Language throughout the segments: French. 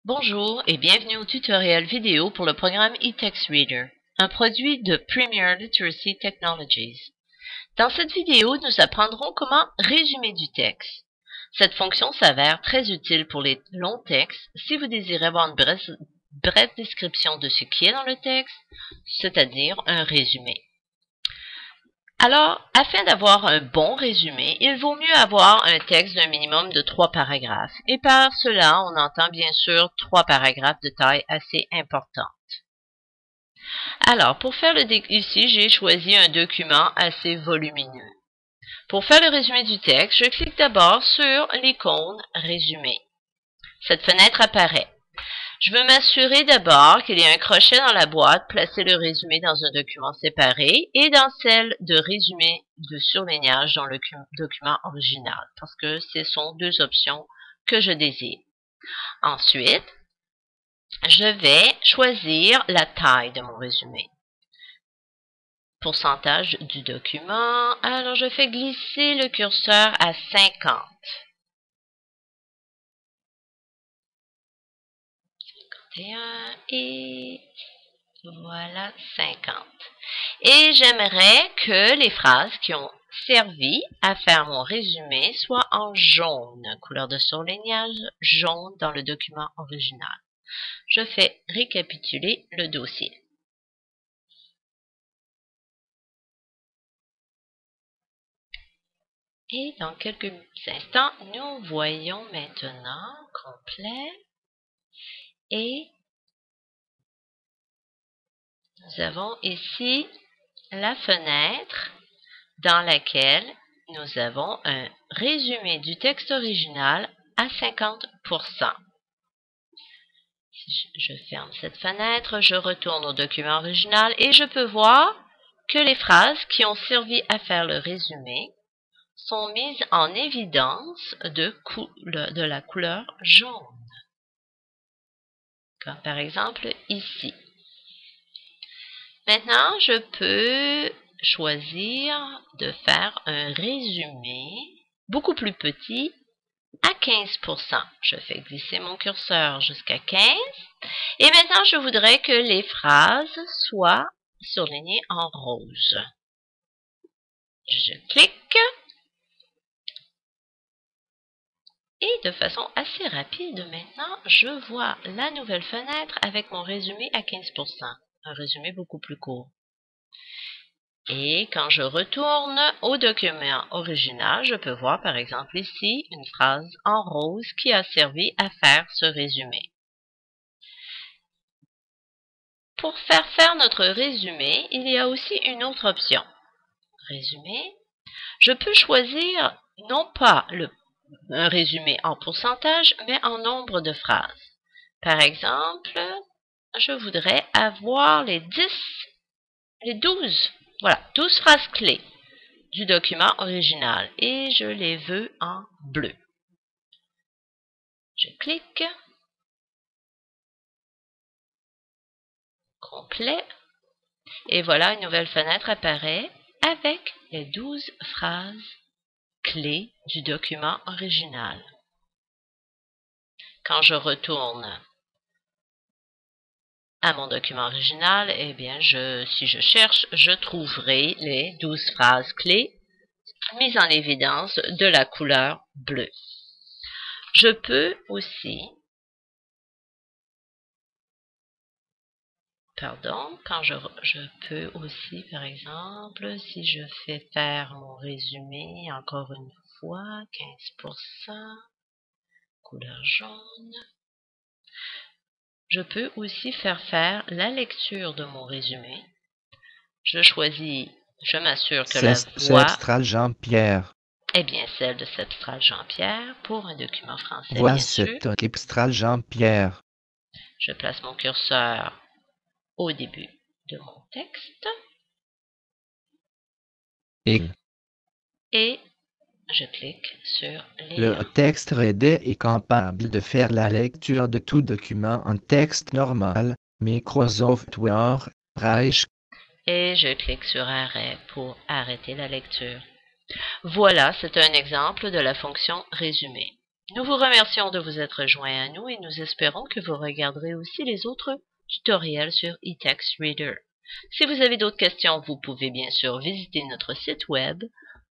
Bonjour et bienvenue au tutoriel vidéo pour le programme eText Reader, un produit de Premier Literacy Technologies. Dans cette vidéo, nous apprendrons comment résumer du texte. Cette fonction s'avère très utile pour les longs textes si vous désirez avoir une brève description de ce qui est dans le texte, c'est-à-dire un résumé. Alors, afin d'avoir un bon résumé, il vaut mieux avoir un texte d'un minimum de 3 paragraphes. Et par cela, on entend bien sûr 3 paragraphes de taille assez importante. Alors, pour faire ici, j'ai choisi un document assez volumineux. Pour faire le résumé du texte, je clique d'abord sur l'icône « Résumé ». Cette fenêtre apparaît. Je veux m'assurer d'abord qu'il y a un crochet dans la boîte, placer le résumé dans un document séparé et dans celle de résumé de surlignage dans le document original, parce que ce sont deux options que je désire. Ensuite, je vais choisir la taille de mon résumé. Pourcentage du document. Alors, je fais glisser le curseur à 50. Et voilà 50. Et j'aimerais que les phrases qui ont servi à faire mon résumé soient en jaune, couleur de surlignage jaune dans le document original. Je fais récapituler le dossier. Et dans quelques instants, nous voyons maintenant complet. Et nous avons ici la fenêtre dans laquelle nous avons un résumé du texte original à 50%. Si je ferme cette fenêtre, je retourne au document original et je peux voir que les phrases qui ont servi à faire le résumé sont mises en évidence de la couleur jaune. Comme par exemple ici. Maintenant, je peux choisir de faire un résumé beaucoup plus petit à 15%. Je fais glisser mon curseur jusqu'à 15. Et maintenant, je voudrais que les phrases soient surlignées en rose. Je clique. Et de façon assez rapide maintenant, je vois la nouvelle fenêtre avec mon résumé à 15%. Un résumé beaucoup plus court. Et quand je retourne au document original, je peux voir par exemple ici une phrase en rose qui a servi à faire ce résumé. Pour faire notre résumé, il y a aussi une autre option. Résumé. Je peux choisir non pas un résumé en pourcentage, mais en nombre de phrases. Par exemple, je voudrais avoir les 12 phrases clés du document original et je les veux en bleu. Je clique. Complet. Et voilà, une nouvelle fenêtre apparaît avec les 12 phrases clés du document original. Quand je retourne à mon document original, eh bien, si je cherche, je trouverai les 12 phrases clés mises en évidence de la couleur bleue. Je peux aussi, par exemple, si je fais faire mon résumé, encore une fois, 15%, couleur jaune, je peux aussi faire la lecture de mon résumé. Je m'assure que la voix Cetstrale Jean-Pierre. est bien celle de Cetstrale Jean-Pierre pour un document français, Voix bien sûr. Cetstrale Jean-Pierre. Je place mon curseur au début de mon texte. Et je clique sur Le texte Reader est capable de faire la lecture de tout document en texte normal, Microsoft Word, Reich. Et je clique sur Arrêt pour arrêter la lecture. Voilà, c'est un exemple de la fonction résumé. Nous vous remercions de vous être joints à nous et nous espérons que vous regarderez aussi les autres tutoriels sur eText Reader. Si vous avez d'autres questions, vous pouvez bien sûr visiter notre site web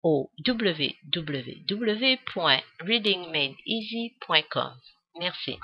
au www.readingmadeeasy.com. Merci.